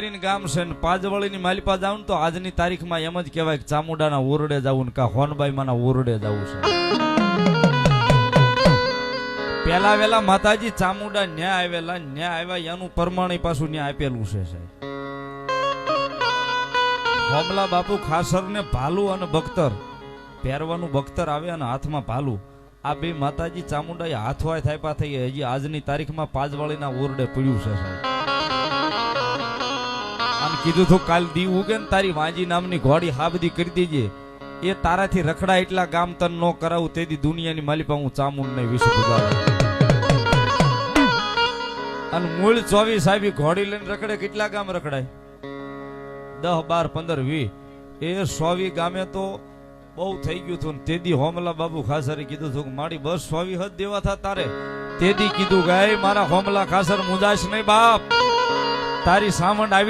ગામ છે ને પાજવળીની માલિપા જાવ ને તો આજની તારીખમાં એમ જ કહેવાય કે ચામુંડાના ઓરડે જવું ને કા હોનબાઈ માના ઓરડે જવું છે. પેલા વેલા માતાજી ચામુંડા ન્યા આવ્યા એનું પ્રમાણ પાછું ન્યા આપેલું છે સાહેબ. હોમલા બાપુ ખાસર ને ભાલુ અને બખ્તર પહેરવાનું બખ્તર આવે અને હાથમાં ભાલુ, આ બે માતાજી ચામુંડા હાથવાય થાયપા થઈ હજી આજની તારીખમાં પાજવાળીના ઓરડે પડ્યું છે સાહેબ. આમ કીધું તો કાલ દી ઉગે ને તારી વાંજી નામની ઘોડી હાબદી કરી દેજે, એ તારાથી રખડા એટલા ગામ તન નો કરાવું તેથી દુનિયાની માલિપા હું ચામુંડ ને વિશે ગુજારું. અને મૂળ 24 સાહેબ ઘોડી લઈને રખડે કેટલા ગામ રખડાય? 10, 12, 15, 20 એ 100 ગામે તો બહુ થઈ ગયું હતું. તેદી હોમલા બાબુ ખાસરે કીધું હતું કે મારી બસ 100 હદ દેવા થા તારે. તેદી કીધું કે મારા હોમલા ખાસર મુજાશ નહીં બાપ, તારી સામંડ આવી